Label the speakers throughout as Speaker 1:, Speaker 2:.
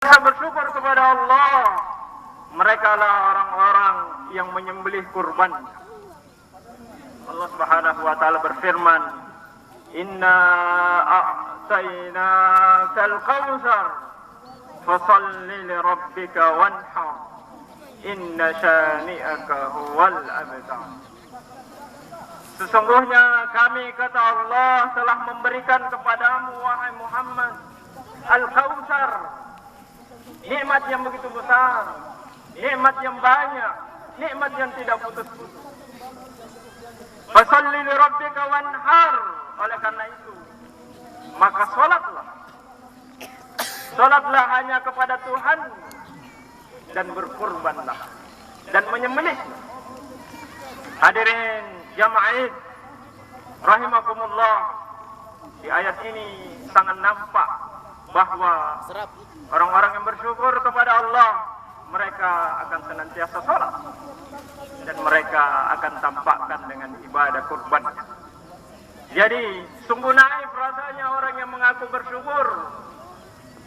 Speaker 1: bersyukur kepada Allah, mereka lah orang-orang yang menyembelih kurban. Allah Subhanahu wa taala berfirman, "Inna a'tainakal kautsar fashalli li rabbika wanhar inna syani'aka huwal abtar." Sesungguhnya kami, kata Allah, telah memberikan kepadamu, wahai Muhammad, Al-Kautsar, nikmat yang begitu besar, nikmat yang banyak, nikmat yang tidak putus-putus. Fashalli li rabbika wanhar. Oleh karena itu, maka salatlah. Salatlah hanya kepada Tuhan dan berkurbanlah dan menyembelih. Hadirin jamaah rahimakumullah, di ayat ini sangat nampak bahwa orang-orang yang bersyukur kepada Allah, mereka akan senantiasa sholat dan mereka akan tampakkan dengan ibadah kurban. Jadi sungguh naif rasanya orang yang mengaku bersyukur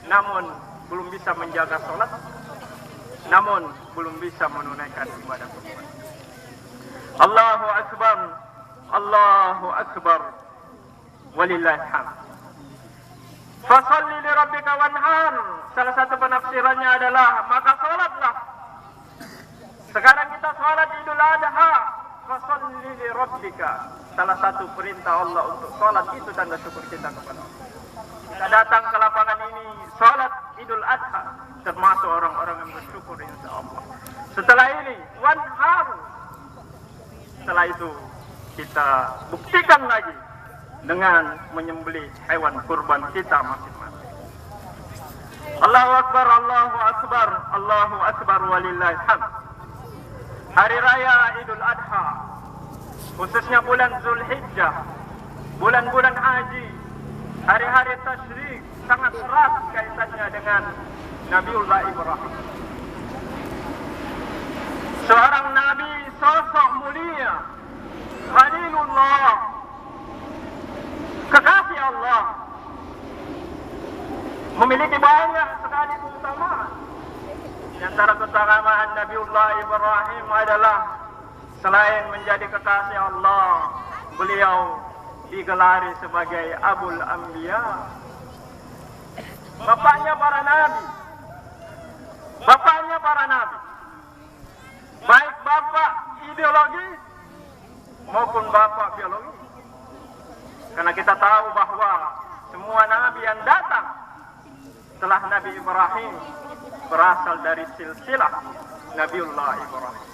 Speaker 1: namun belum bisa menjaga sholat, namun belum bisa menunaikan ibadah kurban. Allahu Akbar, Allahu Akbar, walillahil hamd. Fashalli li rabbika wanhar. Salah satu penafsirannya adalah maka salatlah. Sekarang kita salat Idul Adha. Fashalli li rabbika. Salah satu perintah Allah untuk salat itu tanda syukur kita kepada Allah. Kita datang ke lapangan ini salat Idul Adha, termasuk orang-orang yang bersyukur insyaallah. Setelah ini wanhar. Setelah itu kita buktikan lagi dengan menyembelih hewan kurban kita masing-masing. Allahu Akbar, Allahu Akbar, Allahu Akbar, walillahil hamd. Hari raya Idul Adha, khususnya bulan Zulhijjah, bulan-bulan haji, hari-hari tasyrik, sangat erat kaitannya dengan Nabiullah Ibrahim. Seorang nabi, sosok mulia, Khalilullah, kekasih Allah, memiliki banyak sekali keutamaan. Di antara keutamaan Nabiullah Ibrahim adalah selain menjadi kekasih Allah, beliau digelari sebagai Abul Anbiya, bapaknya para nabi. Bapaknya para nabi, baik bapak ideologi maupun bapak biologi. Karena kita tahu bahwa semua nabi yang datang setelah Nabi Ibrahim berasal dari silsilah Nabiullah Ibrahim.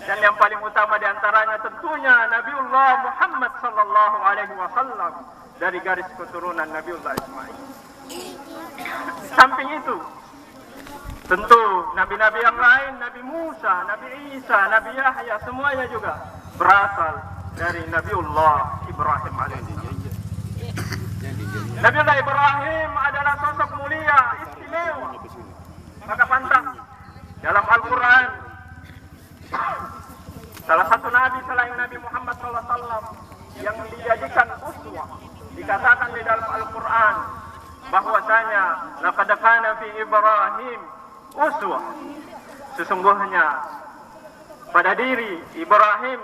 Speaker 1: Dan yang paling utama di antaranya tentunya Nabiullah Muhammad sallallahu alaihi wasallam dari garis keturunan Nabiullah Ismail. Di samping itu, tentu nabi-nabi yang lain, Nabi Musa, Nabi Isa, Nabi Yahya, semuanya juga berasal dari Nabiullah Ibrahim alaihissalam. Nabiullah Ibrahim adalah sosok mulia, istimewa. Maka pantas dalam Al-Quran, salah satu nabi selain Nabi Muhammad SAW yang dijadikan uswah, dikatakan di dalam Al-Quran bahwasanya laqad kana fi Ibrahim uswah. Sesungguhnya pada diri Ibrahim,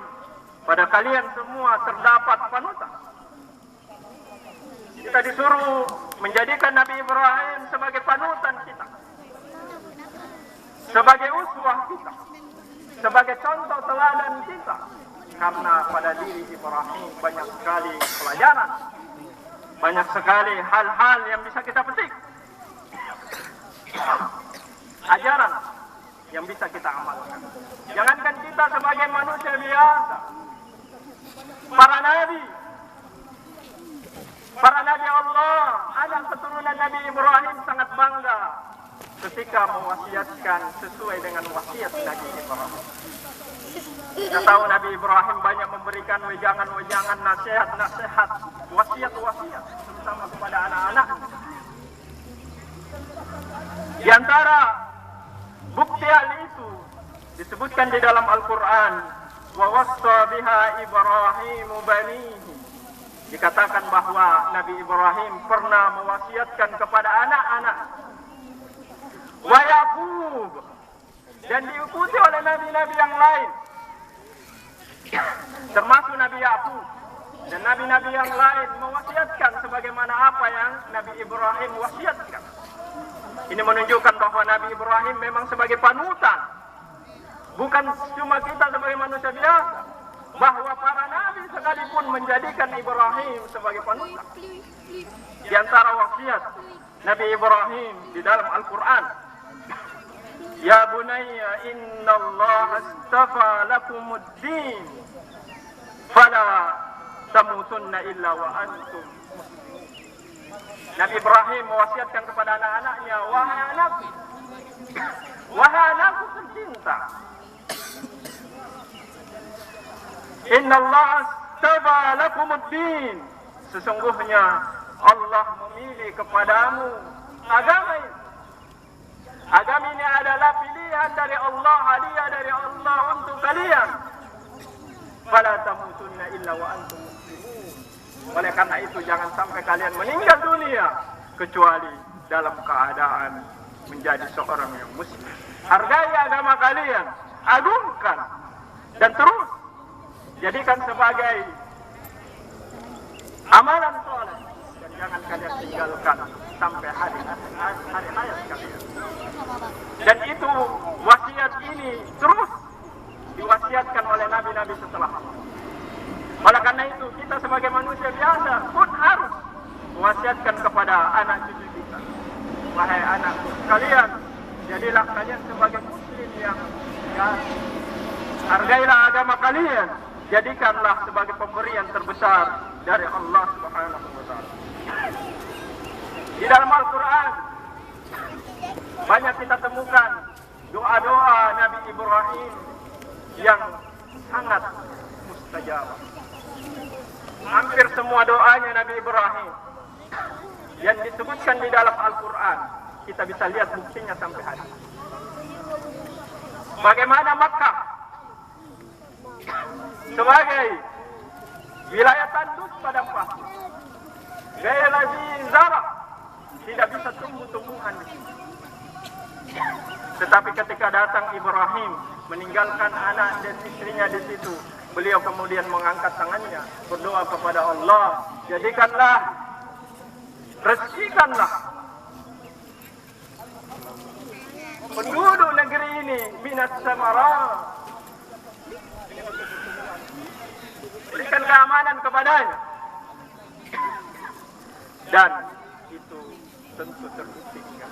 Speaker 1: pada kalian semua terdapat panutan. Kita disuruh menjadikan Nabi Ibrahim sebagai panutan kita, sebagai uswah kita, sebagai contoh teladan kita. Karena pada diri Ibrahim banyak sekali pelajaran, banyak sekali hal-hal yang bisa kita petik, ajaran yang bisa kita amalkan. Jangankan kita sebagai manusia biasa, para nabi Allah, anak keturunan Nabi Ibrahim sangat bangga ketika mewasiatkan sesuai dengan wasiat Nabi Ibrahim. Kita tahu Nabi Ibrahim banyak memberikan wejangan-wejangan, nasihat-nasihat, wasiat-wasiat, terutama kepada anak-anak. Di antara bukti hal itu disebutkan di dalam Al-Quran, wa wassa biha Ibrahimu banihi. Dikatakan bahwa Nabi Ibrahim pernah mewasiatkan kepada anak-anak dan diikuti oleh nabi-nabi yang lain, termasuk Nabi Yakub dan nabi-nabi yang lain mewasiatkan sebagaimana apa yang Nabi Ibrahim wasiatkan. Ini menunjukkan bahwa Nabi Ibrahim memang sebagai panutan, bukan cuma kita sebagai manusia biasa, bahwa para nabi sekalipun menjadikan Ibrahim sebagai panutan. Di antara wasiat Nabi Ibrahim di dalam Al-Quran, ya bunayya innallaha astafa lakumuddin fala tamutunna illa wa antum. Nabi Ibrahim mewasiatkan kepada anak-anaknya, wahai anakku tercinta, innallaha astafa lakumuddin, sesungguhnya Allah memilih kepadamu agama ini. Agama ini adalah pilihan dari Allah, hadiah dari Allah untuk kalian. Fala tamutunna illa wa antum muslimun. Oleh karena itu jangan sampai kalian meninggal dunia kecuali dalam keadaan menjadi seorang yang muslim. Hargai agama kalian, agungkan dan terus jadikan sebagai amalan soleh. Jangan kalian tinggalkan sampai hari hayat kalian. Dan itu wasiat ini terus diwasiatkan oleh nabi-nabi setelah. Oleh karena itu kita sebagai manusia biasa pun harus mewasiatkan kepada anak cucu kita. Wahai anak kalian, jadilah kalian sebagai muslim yang hargailah agama kalian, jadikanlah sebagai pemberian terbesar dari Allah Subhanahu wa taala. Di dalam Al-Quran banyak kita temukan doa-doa Nabi Ibrahim yang sangat mustajab. Hampir semua doanya Nabi Ibrahim yang disebutkan di dalam Al-Quran, kita bisa lihat buktinya sampai hari ini. Bagaimana Makkah sebagai wilayah tandus padang pasir, gaya lagi zara, tidak bisa tumbuh-tumbuhan di sini. Tetapi ketika datang Ibrahim meninggalkan anak dan istrinya di situ, beliau kemudian mengangkat tangannya berdoa kepada Allah, jadikanlah, rezekikanlah penduduk negeri ini minas samarat, berikan keamanan kepadanya. Dan itu tentu terbuktikan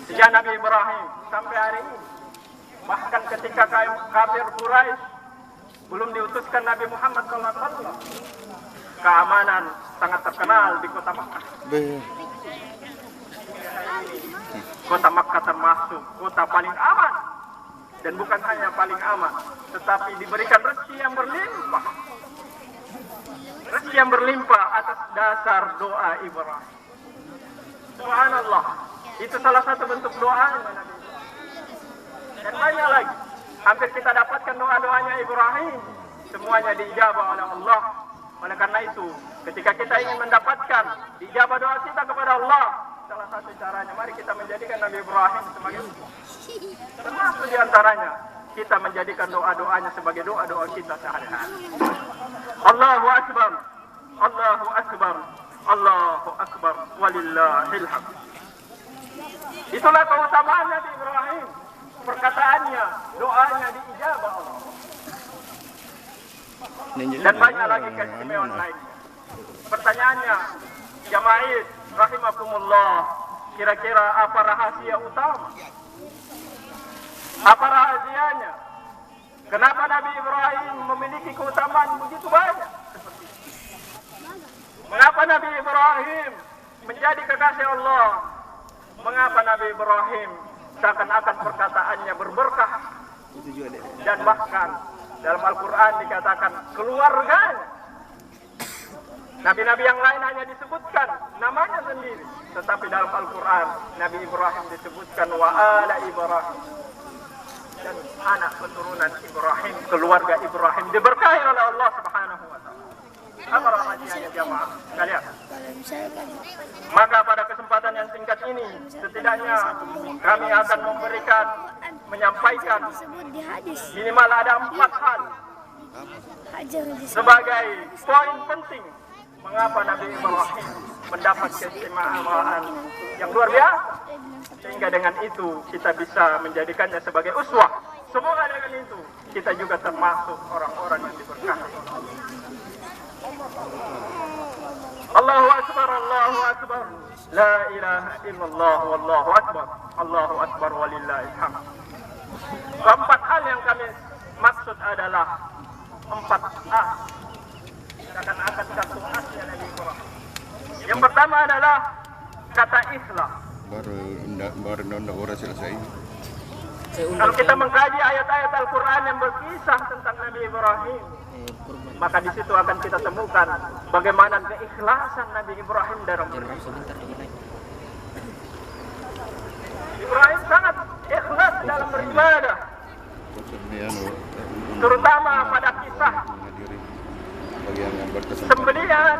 Speaker 1: sejak Nabi Ibrahim sampai hari ini. Bahkan ketika kafir Quraisy belum diutuskan Nabi Muhammad SAW, keamanan sangat terkenal di kota Makkah. Kota Makkah termasuk kota paling aman, dan bukan hanya paling aman, tetapi diberikan rezeki yang berlimpah. Rezeki yang berlimpah atas dasar doa Ibrahim. Subhanallah, itu salah satu bentuk doa. Dan banyak lagi, hampir kita dapatkan doa-doanya Ibrahim, semuanya diijabah oleh Allah. Oleh karena itu, ketika kita ingin mendapatkan dijabah doa kita kepada Allah, salah satu caranya, mari kita menjadikan Nabi Ibrahim sebagai, termasuk diantaranya, kita menjadikan doa-doanya sebagai doa-doa kita sehari-hari. Allahu Akbar, Allahu Akbar, Allahu Akbar, walillahil hamd. Itulah keutamaan Nabi Ibrahim. Perkataannya, doanya diijabah Allah. Dan banyak lagi keistimewaan lainnya. Pertanyaannya, jamaah rahimakumullah, kira-kira apa rahasia utama? Apa rahasianya? Kenapa Nabi Ibrahim memiliki keutamaan begitu banyak? Mengapa Nabi Ibrahim menjadi kekasih Allah? Mengapa Nabi Ibrahim seakan-akan perkataannya berberkah? Dan bahkan dalam Al-Quran dikatakan keluarganya. Nabi-nabi yang lain hanya disebutkan namanya sendiri, tetapi dalam Al-Quran Nabi Ibrahim disebutkan wa ala Ibrahim, dan anak keturunan Ibrahim, keluarga Ibrahim diberkahi oleh Allah Subhanahu wa taala. Apa rahasianya jamaah sekalian? Maka pada kesempatan yang singkat ini, setidaknya kami akan menyampaikan minimal ada 4 hal sebagai poin penting mengapa Nabi Ibrahim mendapat keistimewaan yang luar biasa, sehingga dengan itu kita bisa menjadikannya sebagai uswah. Semoga dengan itu kita juga termasuk orang-orang yang diberkahi. Allahu Akbar, Allahu Akbar, la ilaha illallah, wallahu akbar, Allahu Akbar walillahil hamd. Keempat hal yang kami maksud adalah 4A. Akan satu asnya Nabi Ibrahim. Yang pertama adalah kata ikhlas. Baru orang selesai. Kalau kita mengkaji ayat-ayat Al-Quran yang berkisah tentang Nabi Ibrahim, maka di situ akan kita temukan bagaimana keikhlasan Nabi Ibrahim dalam beribadah. Ibrahim sangat ikhlas dalam beribadah, terutama pada kisah sembelihan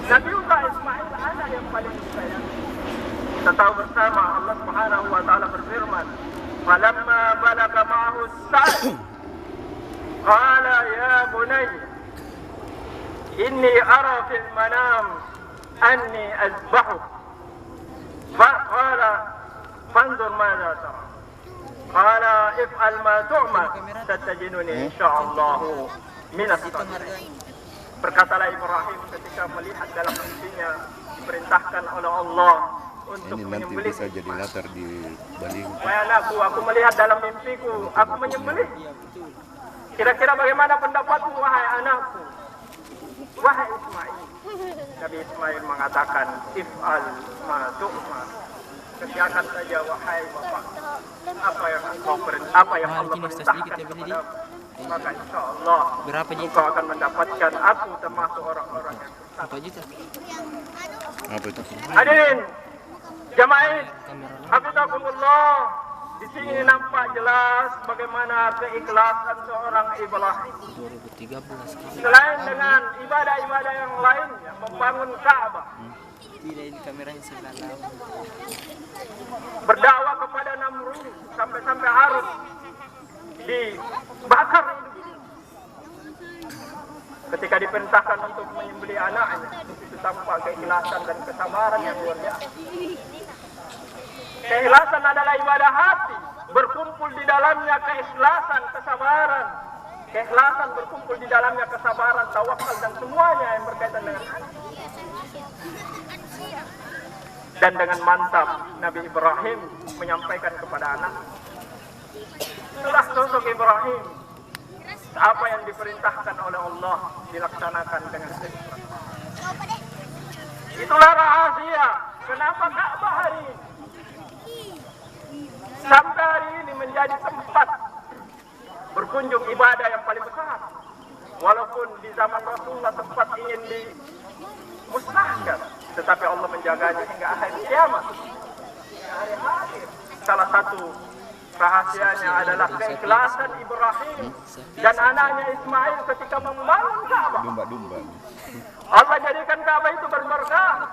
Speaker 1: Nabiullah Ismail, anak yang paling disayang. Kita tahu bersama Allah Subhanahu wa taala berfirman, "Falamma balagha ma'ahu as-sa'i qala ya bunayya inni ara fil manam anni azbahuk." Qala fanzur madza tara. Qala if'al ma tu'mar satajiduni insyaallah minas sabirin. Berkatalah Ibrahim ketika melihat dalam mimpinya diperintahkan oleh Allah untuk menyembelih. Ini nanti bisa jadi latar di balik. Wahai anakku, aku melihat dalam mimpiku, aku menyembelih. Kira-kira bagaimana pendapatmu, wahai anakku? Wahai Ismail. Nabi Ismail mengatakan, if'al ma tu'mar. Kerjakan saja wahai bapak. Apa yang Allah perintahkan kepadamu. Maka insya Allah engkau akan mendapatkan aku termasuk orang-orang yang bersama. Apa itu? Hadirin jamaah, hafizakumullah. Di sini nampak jelas bagaimana keikhlasan seorang Ibrahim. Selain dengan ibadah-ibadah yang lainnya, membangun Ka'bah, berdakwah kepada Namrud sampai harus dibakar. Ketika diperintahkan untuk menyembelih anaknya, itu tampak keikhlasan dan kesabaran yang luar biasa. Keikhlasan adalah ibadah hati, berkumpul di dalamnya keikhlasan, kesabaran. Keikhlasan berkumpul di dalamnya kesabaran, tawakal dan semuanya yang berkaitan dengan hati. Dan dengan mantap Nabi Ibrahim menyampaikan kepada anak, itulah sosok Ibrahim. Apa yang diperintahkan oleh Allah dilaksanakan dengan seikhlas. Itulah rahasia kenapa Ka'bah hari ini sampai hari ini menjadi tempat berkunjung ibadah yang paling besar. Walaupun di zaman Rasulullah sempat ingin dimusnahkan, tetapi Allah menjaganya hingga akhir kiamat. Hari akhir. Salah satu rahasianya adalah keikhlasan Ibrahim dan anaknya Ismail ketika membangun Ka'bah. Domba-domba. Allah jadikan Ka'bah itu berberkah.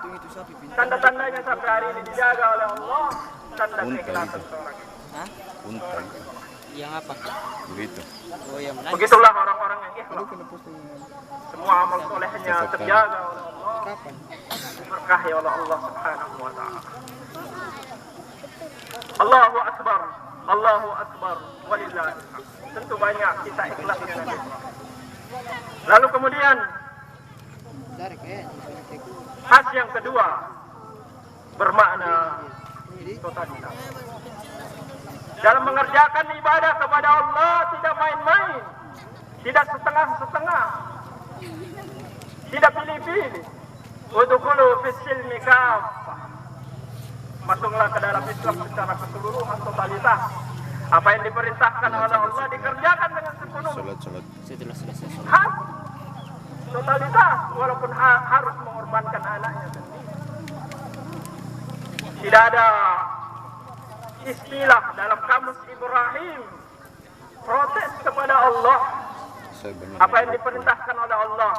Speaker 1: Tanda-tandanya sampai hari ini dijaga oleh Allah. Tanda keikhlasan seorang. Unta. Yang apa? Begitu. Oh, yang menangis. Begitulah orang-orang yang ikhlas. Semua amal solehnya terjaga oleh Allah. Kapan? Diberkahi oleh Allah Subhanahu wa taala. Allahu Akbar. Allahu Akbar walillahil hamd. Tentu banyak kita ikhlas dengan Nabi. Lalu kemudian khas yang kedua bermakna totalitas. Dalam mengerjakan ibadah kepada Allah tidak main-main, tidak setengah-setengah, tidak pilih-pilih. Udkhulu fis silmi kaffah. Masuklah ke dalam Islam secara keseluruhan, totalitas. Apa yang diperintahkan oleh Allah dikerjakan dengan sepenuhnya. Totalitas, walaupun harus mengorbankan anaknya sendiri. Tidak ada istilah dalam kamus Ibrahim protes kepada Allah apa yang diperintahkan oleh Allah.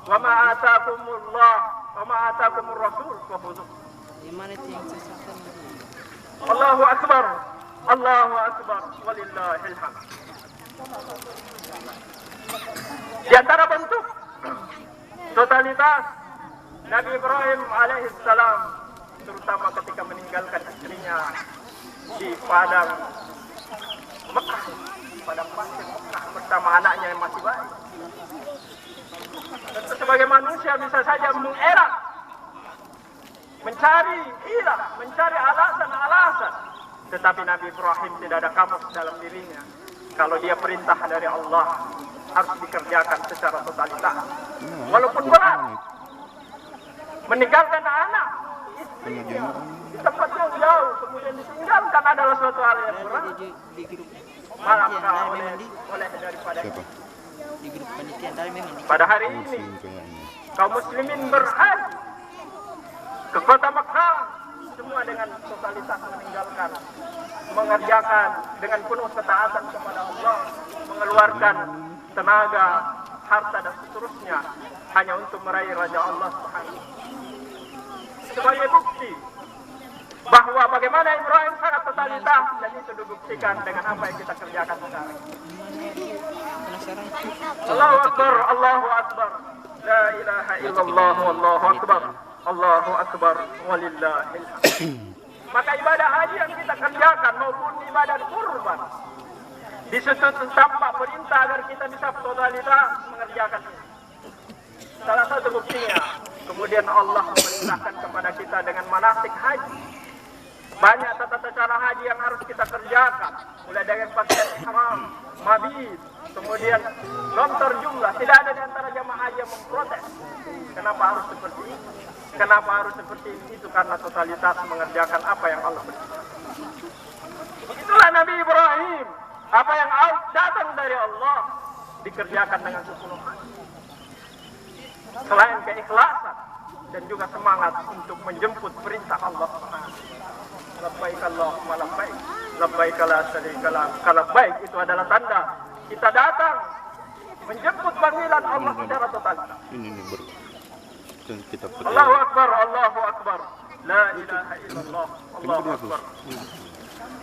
Speaker 1: Wa ma ataakumullah wa ma ataakumur rasul fakhudhuh. Allahu akbar. Allahu akbar walillahil hamd. Di antara bentuk totalitas Nabi Ibrahim alaihissalam, terutama ketika meninggalkan istrinya di padang Mekah, padang pasir Mekah bersama anaknya yang masih bayi. Tentu sebagai manusia bisa saja mengelak, mencari ilah, mencari alasan-alasan. Tetapi Nabi Ibrahim tidak ada kamus dalam dirinya. Kalau dia perintah dari Allah, harus dikerjakan secara totalitas. Walaupun berat. Meninggalkan anak, istrinya, di tempat yang jauh, kemudian ditinggalkan adalah suatu hal yang berat. Maka oleh daripada itu, pada hari ini, kaum muslimin berhaji ke kota Mekah, semua dengan totalitas meninggalkan, mengerjakan dengan penuh ketaatan kepada Allah, mengeluarkan tenaga, harta dan seterusnya hanya untuk meraih Raja Allah Subhanahu. Sebagai bukti bahwa bagaimana Ibrahim sangat totalitas, dan itu dibuktikan dengan apa yang kita kerjakan sekarang. Allahu Akbar, Allahu Akbar, la ilaha illallah, wallahu akbar, Allahu akbar, walillahil hamd. Maka ibadah haji yang kita kerjakan maupun ibadah kurban, di situ tampak perintah agar kita bisa totalitas mengerjakan. Salah satu buktinya, kemudian Allah memerintahkan kepada kita dengan manasik haji. Banyak tata cara haji yang harus kita kerjakan, mulai dari pakaian ihram, mabit, kemudian lontar jumlah. Tidak ada di antara jamaah haji yang memprotes. Kenapa harus seperti ini? Kenapa harus seperti ini? Itu karena totalitas mengerjakan apa yang Allah berikan. Itulah Nabi Ibrahim. Apa yang datang dari Allah dikerjakan dengan sepenuh hati. Selain keikhlasan dan juga semangat untuk menjemput perintah Allah Subhanahu. Labbaik Allahumma labbaik, labbaik la syarika lak. Labbaik itu adalah tanda kita datang menjemput panggilan Allah secara total. Ini kita Allahu Akbar, Allahu Akbar, la ilaha illallah, Allahu Akbar.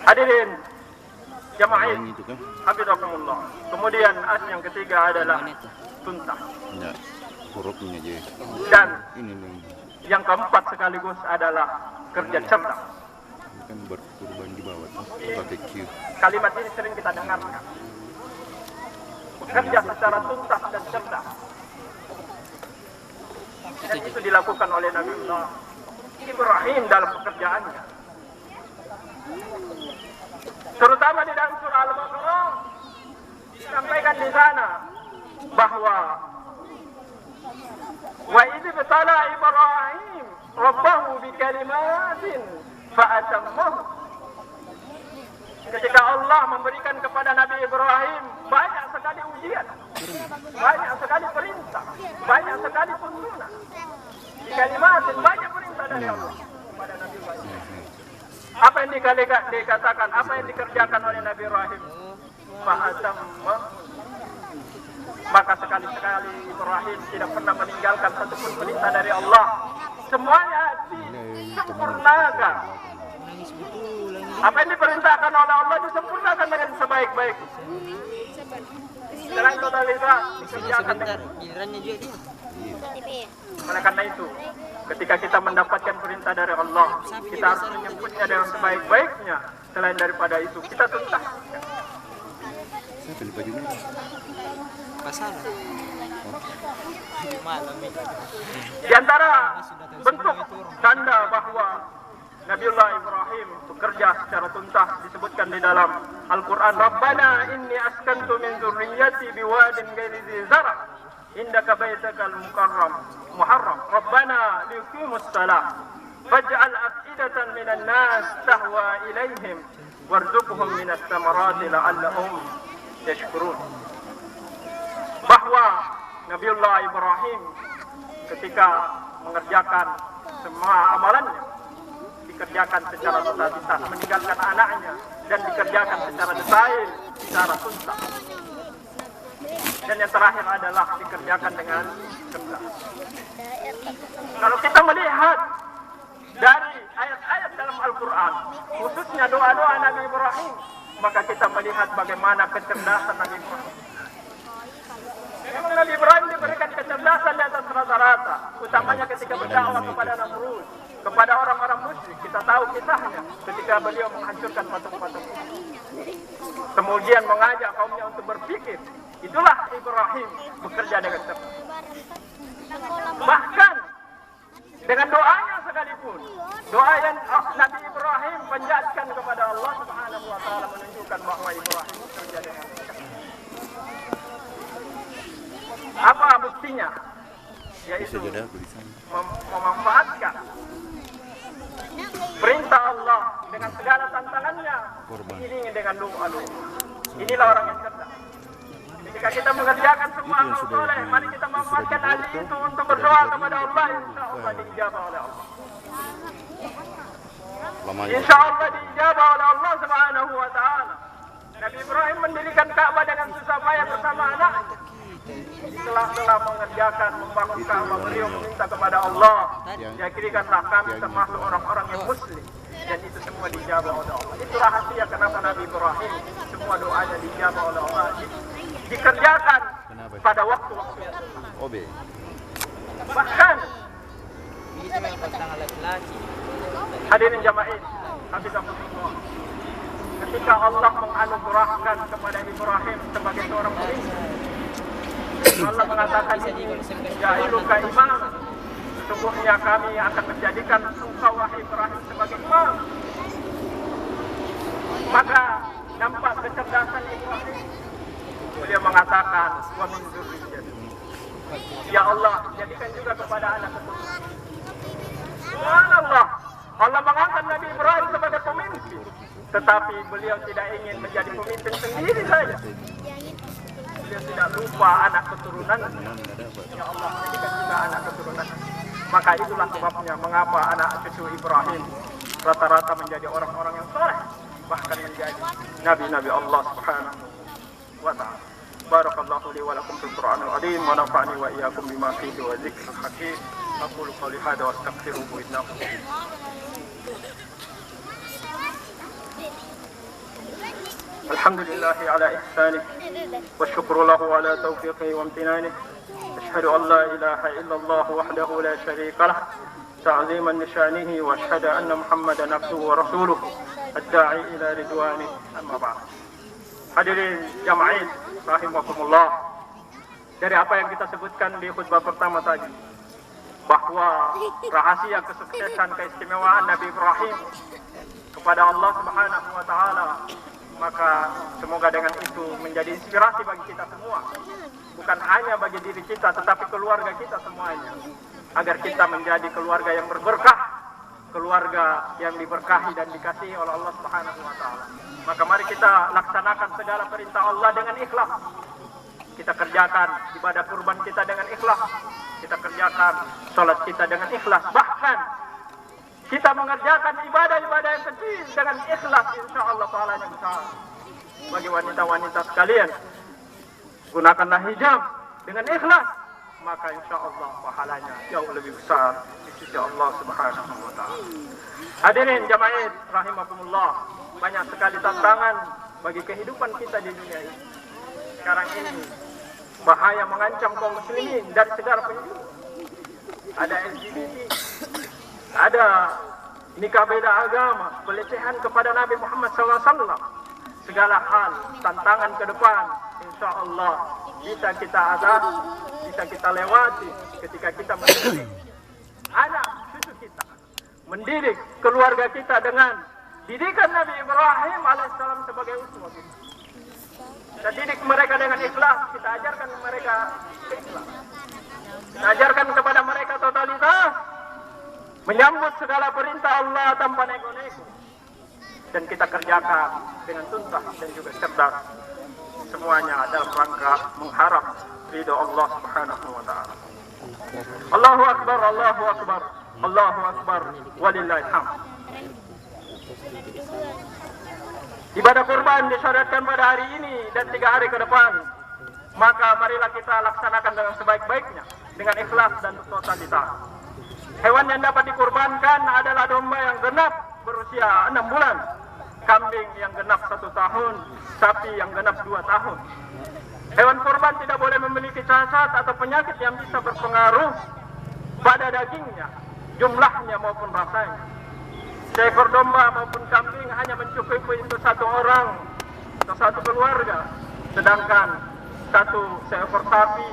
Speaker 1: Hadirin jamaah, hafizakumullah. Kemudian yang ketiga adalah tuntas. Ya, hurufnya aja. Dan yang keempat sekaligus adalah kerja cerdas. Kan berkurban di bawah pakai Q. Kalimat ini sering kita dengarkan. Bekerja secara tuntas dan cerdas. Dan itu dilakukan oleh Nabi Ibrahim dalam pekerjaannya. Terutama di dalam surah Al-Baqarah disampaikan di sana bahwa wa idh ibtala Ibrahim rabbahu bikalimatin fa'atammahu. Ketika Allah memberikan kepada Nabi Ibrahim banyak sekali ujian, banyak sekali perintah, banyak sekali tuntunan. Di kalimatin banyak perintah dari Allah kepada Nabi Ibrahim. Apa yang dikatakan, apa yang dikerjakan oleh Nabi Ibrahim? Fa'atammahu. Maka sekali-sekali Ibrahim tidak pernah meninggalkan satupun perintah dari Allah. Semuanya disempurnakan. Apa yang diperintahkan oleh Allah disempurnakan dengan sebaik-baik. Selain totalitas dikerjakan dengan. Oleh karena itu, ketika kita mendapatkan perintah dari Allah, kita harus menyebutnya dengan sebaik-baiknya. Selain daripada itu, kita tuntas. Di antara bentuk tanda bahwa Nabiullah Ibrahim bekerja secara tuntas disebutkan di dalam Al-Quran. Rabbana inni askantu min dzurriyyati biwadin ghairi dzi zar' indaka baitakal muharram. Rabbana liqimus shalah faj'al af'idatan minan nas tahwa ilaihim warzuqhum minas thamarati la'allahum yashkurun. Bahwa Nabiullah Ibrahim ketika mengerjakan semua amalannya dikerjakan secara totalitas, meninggalkan anaknya dan dikerjakan secara detail, secara tuntas. Dan yang terakhir adalah dikerjakan dengan cerdas. Kalau kita melihat dari ayat-ayat dalam Al-Quran, khususnya doa-doa Nabi Ibrahim, maka kita melihat bagaimana kecerdasan Nabi Ibrahim. Memang Nabi Ibrahim diberikan kecerdasan di atas rata-rata, utamanya ketika berdakwah kepada Namrud, kepada orang-orang musyrik. Kita tahu kisahnya ketika beliau menghancurkan patung-patung, kemudian mengajak kaumnya untuk berpikir. Itulah Ibrahim bekerja dengan cerdas. Bahkan dengan doanya sekalipun, doa yang Nabi Ibrahim panjatkan kepada Allah Subhanahu wa taala menunjukkan bahwa Ibrahim bekerja dengan cerdas. Apa buktinya? Yaitu memanfaatkan perintah Allah dengan segala tantangannya, diiringi dengan doa-doa. Inilah orang yang cerdas. Ketika kita mengerjakan semua amal soleh, mari kita memanfaatkan hal itu untuk berdoa kepada Allah. Insya Allah diijabah oleh Allah. Insya Allah diijabah oleh Allah Subhanahu wa taala. Nabi Ibrahim mendirikan Ka'bah dengan susah payah bersama anaknya. Setelah mengerjakan membangun Ka'bah, beliau meminta kepada Allah, yakinikanlah kami termasuk orang-orang yang muslim, dan itu semua dijabah oleh Allah. Itu rahasia kenapa Nabi Ibrahim semua doanya dijabah oleh Allah, dikerjakan pada waktu-waktu yang tepat. Bahkan hadirin jamaah, hafizakumullah, ketika Allah menganugerahkan kepada Ibrahim sebagai seorang pemimpin, Allah mengatakan, ja'iluka imam, sesungguhnya kami akan menjadikan engkau wahai Ibrahim sebagai imam. Maka nampak kecerdasan Ibrahim. Beliau mengatakan, wa min dzurriyyati, ya Allah, jadikan juga kepada anak keturunan. Subhanallah, Allah mengangkat Nabi Ibrahim sebagai pemimpin, tetapi beliau tidak ingin menjadi pemimpin sendiri saja. Beliau tidak lupa anak keturunan. Ya Allah, jadikan juga anak keturunan. Maka itulah sebabnya mengapa anak cucu Ibrahim rata-rata menjadi orang-orang yang soleh, bahkan menjadi nabi-nabi Allah Subhanahu wa ta'ala. Barakallahu li wa lakum fil Qur'anil azim wa nafa'ani wa iyyakum bima fihi wa dzikril hakim. Aqulu qawli hadha wa astaghfiruhu innahu alhamdulillahi ala ihsanih wa syukru lahu ala taufiqihi wa amtinanih. Ashhadu an la ilaha illallah wahdahu la syarika lah ta'ziman li sya'nihi wa ashhadu anna Muhammadan abduhu wa rasuluh ad-da'i ila ridwanih. Amma ba'd. Hadirin jamaah rahimakumullah, dari apa yang kita sebutkan di khutbah pertama tadi, bahwa rahasia kesuksesan keistimewaan Nabi Ibrahim kepada Allah Subhanahu wa taala, maka semoga dengan itu menjadi inspirasi bagi kita semua, bukan hanya bagi diri kita tetapi keluarga kita semuanya, agar kita menjadi keluarga yang berberkah, keluarga yang diberkahi dan dikasihi oleh Allah Subhanahu wa taala. Maka mari kita laksanakan segala perintah Allah dengan ikhlas. Kita kerjakan ibadah kurban kita dengan ikhlas. Kita kerjakan salat kita dengan ikhlas. Bahkan kita mengerjakan ibadah-ibadah yang kecil dengan ikhlas, insyaallah pahalanya besar. Bagi wanita-wanita sekalian, gunakanlah hijab dengan ikhlas, maka insyaallah pahalanya jauh lebih besar di sisi Allah Subhanahu wa taala. Hadirin jamaah rahimakumullah, banyak sekali tantangan bagi kehidupan kita di dunia ini. Sekarang ini bahaya mengancam kaum muslimin dari segala penjuru. Ada LGBT, ada nikah beda agama, pelecehan kepada Nabi Muhammad SAW. Segala hal, tantangan ke depan, insya Allah bisa kita atasi, bisa kita lewati ketika kita mendidik anak cucu kita, mendidik keluarga kita dengan didikan Nabi Ibrahim alaihissalam sebagai uswah kita. Kita didik mereka dengan ikhlas, kita ajarkan mereka ikhlas, kita ajarkan kepada mereka totalitas, menyambut segala perintah Allah tanpa nego-nego, dan kita kerjakan dengan tuntas dan juga cerdas, semuanya dalam rangka mengharap ridho Allah Subhanahu wa taala. Allahu akbar, Allahu akbar, Allahu akbar, walillahil hamd. Ibadah kurban disyariatkan pada hari ini dan 3 hari ke depan. maka marilah kita laksanakan dengan sebaik-baiknya, dengan ikhlas dan totalitas. Hewan yang dapat dikurbankan adalah domba yang genap berusia 6 bulan, kambing yang genap 1 tahun, sapi yang genap 2 tahun. Hewan kurban tidak boleh memiliki cacat atau penyakit yang bisa berpengaruh pada dagingnya, jumlahnya maupun rasanya. Seekor domba maupun kambing hanya mencukupi untuk 1 orang atau 1 keluarga, sedangkan seekor sapi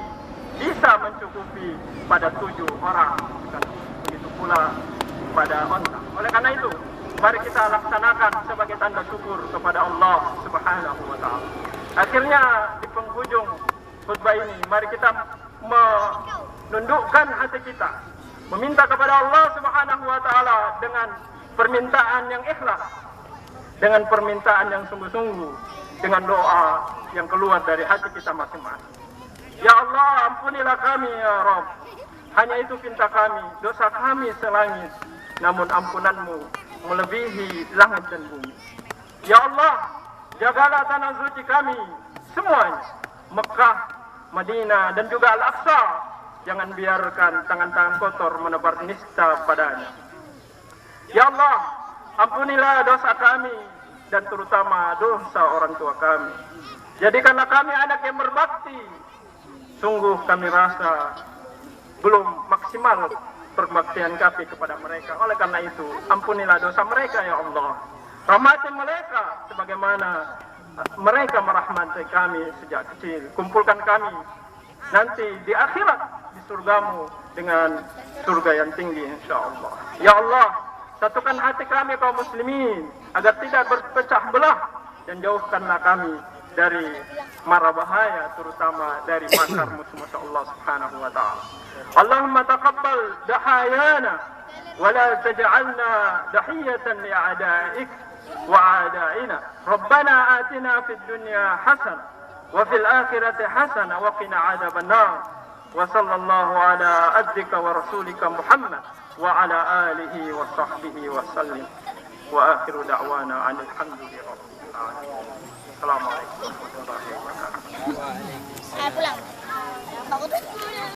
Speaker 1: bisa mencukupi pada 7 orang. Begitu pula pada onta. Oleh karena itu, mari kita laksanakan sebagai tanda syukur kepada Allah Subhanahu wa Ta'ala. Akhirnya di penghujung khutbah ini, mari kita menundukkan hati kita, meminta kepada Allah Subhanahu wa Ta'ala dengan permintaan yang ikhlas, dengan permintaan yang sungguh-sungguh, dengan doa yang keluar dari hati kita masing-masing. Ya Allah, ampunilah kami ya Rabb. Hanya itu pinta kami, dosa kami selangit, namun ampunanmu melebihi langit dan bumi. Ya Allah, jagalah tanah suci kami semuanya, Mekah, Madinah dan juga Al-Aqsa. Jangan biarkan tangan-tangan kotor menebar nista padanya. Ya Allah, ampunilah dosa kami dan terutama dosa orang tua kami. Jadikanlah kami anak yang berbakti. Sungguh kami rasa belum maksimal perbaktian kami kepada mereka. Oleh karena itu, ampunilah dosa mereka ya Allah. Rahmati mereka sebagaimana mereka merahmati kami sejak kecil. Kumpulkan kami nanti di akhirat di surgamu dengan surga yang tinggi insyaallah. Ya Allah, satukan hati kami kaum muslimin agar tidak berpecah belah dan jauhkanlah kami dari mara bahaya, terutama dari makar musuh-musuh Allah Subhanahu wa Ta'ala. Allahumma taqabbal dahayana wa la taj'alna dahiyatan li a'da'ik wa a'da'ina. Rabbana atina fid dunya hasanah wa fil akhirati hasanah wa qina 'adzaban nar. Wa sallallahu ala abdika wa rasulika Muhammad wa ala alihi wa sahbihi wa sallim. Wa akhiru da'wana 'anil hamdulillahi rabbil alamin. Assalamualaikum.